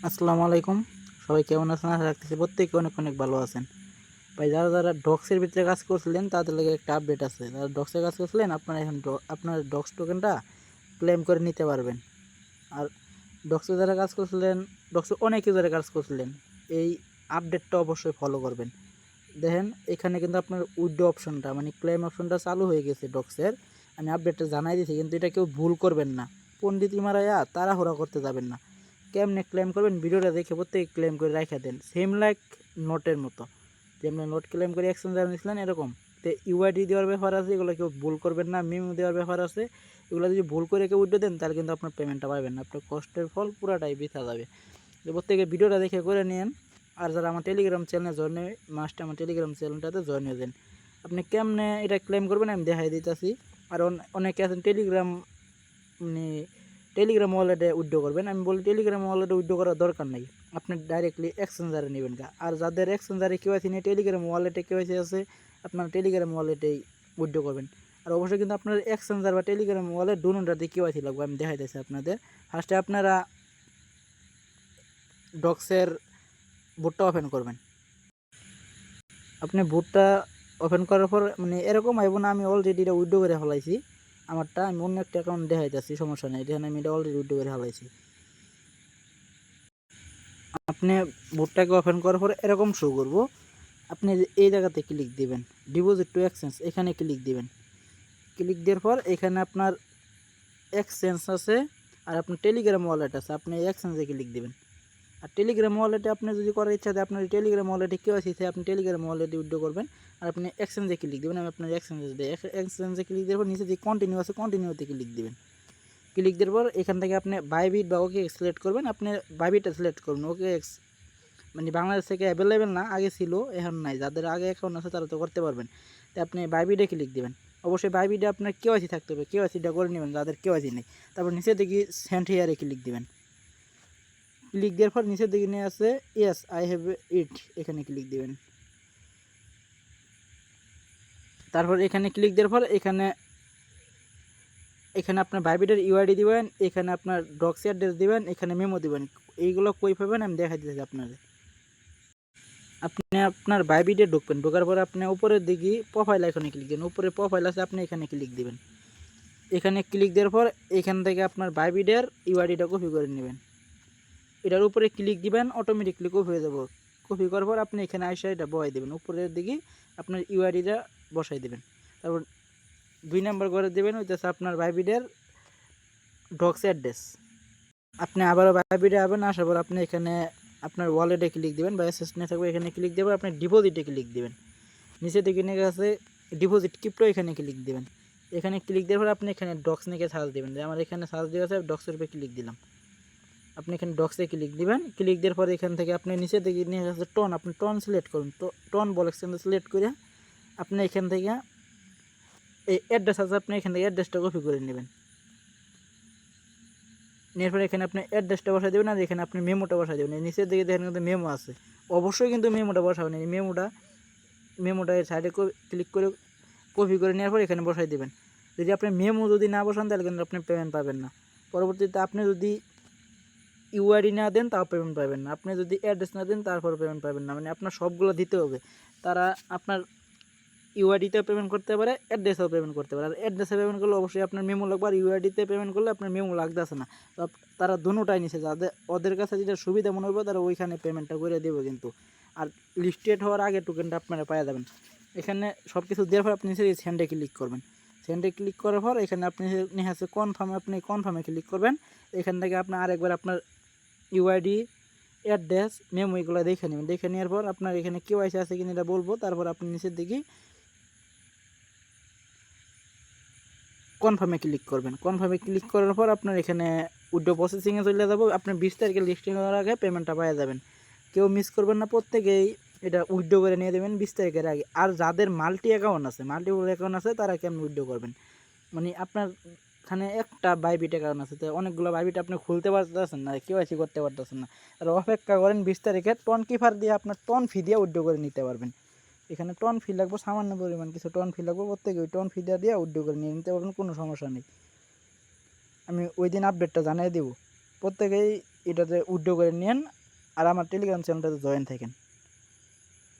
আসসালামু আলাইকুম। সবাই কেমন আছেন? আশা রাখতেছি প্রত্যেকে অনেক অনেক ভালো আছেন। ভাই যারা ডক্সের ভিতরে কাজ করছিলেন তাদের লাগে একটা আপডেট আছে। যারা ডক্সে কাজ করছিলেন আপনারা এখন আপনার ডক্স টোকেনটা ক্লেম করে নিতে পারবেন। আর ডক্সে যারা কাজ করছিলেন, ডক্সে অনেক ইউজারে কাজ করছিলেন, এই আপডেটটা অবশ্যই ফলো করবেন। দেখেন এখানে কিন্তু আপনার উইথড্র অপশনটা মানে ক্লেম অপশনটা চালু হয়ে গেছে ডক্সের। আমি আপডেটটা জানাই দিয়েছি, কিন্তু এটা কেউ ভুল করবেন না। পণ্ডিত মারাইয়া তাড়াহুড়া করতে যাবেন না। কেমনে ক্লেম করবেন ভিডিওটা দেখে প্রত্যেকে ক্লেম করে রাখা দেন, সেম লাইক নোটের মতো। যেমন নোট ক্লেম করে এক্সচেঞ্জ নিয়েছিলেন এরকম। তো ইউআইডি দেওয়ার ব্যাপার আছে, এগুলো কেউ ভুল করবেন না। মেমো দেওয়ার ব্যাপার আছে, এগুলো যদি ভুল করে কেউ উইথড্র দেন তাহলে কিন্তু আপনার পেমেন্টটা পাবেন না, আপনার কষ্টের ফল পুরাটাই বৃথা যাবে। তো প্রত্যেকে ভিডিওটা দেখে করে নিন। আর যারা আমার টেলিগ্রাম চ্যানেলে জয়েন হয়ে মাস্ট আমার টেলিগ্রাম চ্যানেলটাতে জয়েন হয়ে যান। আপনি কেমনে এটা ক্লেম করবেন আমি দেখাই দিতেছি। আর অনেকে আছেন টেলিগ্রাম মানে টেলিগ্রাম ওয়ালেটে উইথড্র করবেন। আমি বলি টেলিগ্রাম ওয়ালেটে উইথড্র করার দরকার নেই, আপনি ডাইরেক্টলি এক্সচেঞ্জারে নেবেন। আর যাদের এক্সচেঞ্জারে কেওয়াইসি নেই, টেলিগ্রাম ওয়ালেটে কেওয়াইসি আছে, আপনার টেলিগ্রাম ওয়ালেটেই উইথড্র করবেন। আর অবশ্যই কিন্তু আপনার এক্সচেঞ্জার বা টেলিগ্রাম ওয়ালেট দুটোটাতে কেওয়াইসি লাগবে। আমি দেখাইতেছি আপনাদের। ফার্স্টে আপনারা ডক্সের বুটটা ওপেন করবেন। আপনি বুটটা ওপেন করার পর মানে এরকম আইব না আমি অলরেডি এটা উইথড্র করে ফেলাইছি আমারটা, আমি অন্য একটা অ্যাকাউন্ট দেখাইতেছি, সমস্যা নেই। এখানে আমি এটা অলরেডি উইথড্র করে ফেলাইছি। আপনি বুটটাকে ওপেন করার পর এরকম শো করবো। আপনি এই জায়গাতে ক্লিক দিবেন, ডিপোজিট টু এক্সচেঞ্জ, এখানে ক্লিক দিবেন। ক্লিক দেওয়ার পর এখানে আপনার এক্সচেঞ্জ আছে আর আপনার টেলিগ্রাম ওয়ালেট আছে, আপনি এক্সচেঞ্জে ক্লিক দিবেন। আর টেলিগ্রাম ওয়ালেটে আপনি যদি করার ইচ্ছা থাকে আপনার টেলিগ্রাম ওয়ালেটে কেউ আছে আপনি টেলিগ্রাম ওয়ালেটে উইথড্র করবেন। আর আপনি এক্সচেঞ্জে ক্লিক দেবেন, আমি আপনার এক্সচেঞ্জে ক্লিক দেওয়ার পর নিচে যে কন্টিনিউ আছে কন্টিনিউতে ক্লিক দেবেন। ক্লিক দেওয়ার পর এখান থেকে আপনি বাইবিট বা ওকে সিলেক্ট করবেন। আপনি বাইবিটটা সিলেক্ট করবেন, ওকে মানে বাংলাদেশ থেকে অ্যাভেলেবেল না, আগে ছিল এখন নাই। যাদের আগে অ্যাকাউন্ট আছে তারা তো করতে পারবেন। তো আপনি বাইবিটে ক্লিক দেবেন। অবশ্যই বাইবিটে আপনার কেওয়াইসি থাকতে হবে, কেওয়াইসিটা করে নেবেন যাদের কেওয়াইসি নেই। তারপর নিচে দেখি সেন্ড হিয়ারে ক্লিক দেবেন। ক্লিক দেওয়ার পর নিচের দিকে নিয়ে আসে ইয়েস আই হ্যাভ ইট, এখানে ক্লিক দিবেন। তারপর এখানে ক্লিক দেওয়ার পর এখানে এখানে আপনার বাইবিটের ইউআইডি দিবেন, এখানে আপনার ডক্সি অ্যাড্রেস দিবেন, এখানে মেমো দিবেন। এইগুলো কই পাবেন আমি দেখাই দিতেছি আপনাদের। আপনি আপনার বাইবিটে ঢুকবেন, ঢোকার পরে আপনি উপরের দিকে প্রোফাইল আইকনে ক্লিক দিবেন, উপরে প্রোফাইল আছে আপনি এখানে ক্লিক দিবেন। এখানে ক্লিক দেওয়ার পর এখান থেকে আপনার বাইবিটের ইউআইডিটা কপি করে নেবেন, এটার উপরে ক্লিক দিবেন, অটোমেটিকলি কপি হয়ে যাব। কপি করার পর আপনি এখানে আইসা এটা বসাই দেবেন, উপরের দিকে আপনার ইউআইডিটা বসাই দেবেন। তারপর 2 নাম্বার করে দেবেন হইতেছে আপনার বাইবিটের ডক্স অ্যাড্রেস। আপনি আবারও বাইবিটে যাবেন, আসার পর আপনি এখানে আপনার ওয়ালেটে ক্লিক দেবেন বা অ্যাসেসনে থাকবে, এখানে ক্লিক দেবেন। আপনি ডিপোজিটে ক্লিক দেবেন, নিচে দিকে নিয়ে গেছে ডিপোজিট ক্রিপ্টো, এখানে ক্লিক দেবেন। এখানে ক্লিক দেওয়ার পর আপনি এখানে ডক্স নিয়ে সার্চ দেবেন, যে আমার এখানে সার্চ দেওয়া আছে, ডক্সের উপরে ক্লিক দিলাম। আপনি এখানে ডক্সে ক্লিক দিবেন। ক্লিক দেওয়ার পরে এখান থেকে আপনি নিচে দিকে নিয়ে গেছে টন, আপনি টন সিলেক্ট করুন। তো টন বল এক্সচেঞ্জ সিলেক্ট করে আপনি এখান থেকে এই অ্যাড্রেস আছে, আপনি এখান থেকে অ্যাড্রেসটা কপি করে নেবেন। নেওয়ার পরে এখানে আপনি অ্যাড্রেসটা বসাই দেবেন আর এখানে আপনি মেমোটা বসাই দেবেন। নিচের দিকে দেখেন কিন্তু মেমো আছে, অবশ্যই কিন্তু মেমোটা বসাবেন। এই মেমোটা এর সাইডে ক্লিক করে কপি করে নেওয়ার পর এখানে বসাই দেবেন। যদি আপনি মেমো যদি না বসান তাহলে কিন্তু আপনি পেমেন্ট পাবেন না। পরবর্তীতে আপনি যদি ইউআইডি না দেন তাও পেমেন্ট পাবেন না, আপনি যদি অ্যাড্রেস না দেন তারপর পেমেন্ট পাবেন না। মানে আপনার সবগুলো দিতে হবে। তারা আপনার ইউআইডিতেও পেমেন্ট করতে পারে, অ্যাড্রেসেও পেমেন্ট করতে পারে। আর অ্যাড্রেসে পেমেন্ট করলে অবশ্যই আপনার মেমো লাগবে, আর ইউআইডিতে পেমেন্ট করলে আপনার মেমো লাগতেছে না। তো তারা দুটোটাই নিছে, যাদের ওদের কাছে যেটা সুবিধা মনে হবে তারা ওইখানে পেমেন্টটা করে দেবে কিন্তু। আর লিস্টেড হওয়ার আগে টোকেনটা আপনারা পাওয়া যাবেন। এখানে সব কিছু দেওয়ার পর আপনি সেন্ডে ক্লিক করবেন। সেন্ডে ক্লিক করার পর এখানে আপনি নিয়ে আসছে কনফার্মে, আপনি কনফার্মে ক্লিক করবেন। এখান থেকে আপনার আরেকবার আপনার ইউআইডি অ্যাড্রেস মেমো এগুলো দেখে নেবেন। দেখে নেওয়ার পর আপনার এখানে কেওয়াইসি আছে কিনা এটা বলবো। তারপর আপনি নিচের দিকে কনফার্মে ক্লিক করবেন। কনফার্মে ক্লিক করার পর আপনার এখানে উইথড্র প্রসেসিংয়ে চলে যাব। আপনি 20 তারিখে লিস্টিং হওয়ার আগে পেমেন্টটা পাওয়া যাবেন। কেউ মিস করবেন না, প্রত্যেকেই এটা উইথড্র করে নিয়ে দেবেন 20 তারিখের আগে। আর যাদের মাল্টিপল অ্যাকাউন্ট আছে তারা কেমন উইথড্র করবেন, মানে আপনার এখানে একটা বাইবিট অ্যাকাউন্ট আছে, তো অনেকগুলো বাইবিট আপনি খুলতে পারতেছেন না, কেওয়াইসি করতে পারতেছেন না। আর অপেক্ষা করেন 20 তারিখে, টন কিপার দিয়ে আপনার টন ফি দিয়ে উইথড্র করে নিতে পারবেন। এখানে টন ফি লাগবে, সামান্য পরিমাণ কিছু টন ফি লাগবে, প্রত্যেকে ওই টন ফিটা দিয়ে উইথড্র করে নিয়ে নিতে পারবেন, কোনো সমস্যা নেই। আমি ওই দিন আপডেটটা জানিয়ে দেবো। প্রত্যেকেই এটাতে উইথড্র করে নেন আর আমার টেলিগ্রাম চ্যানেলটাতে জয়েন থাকেন।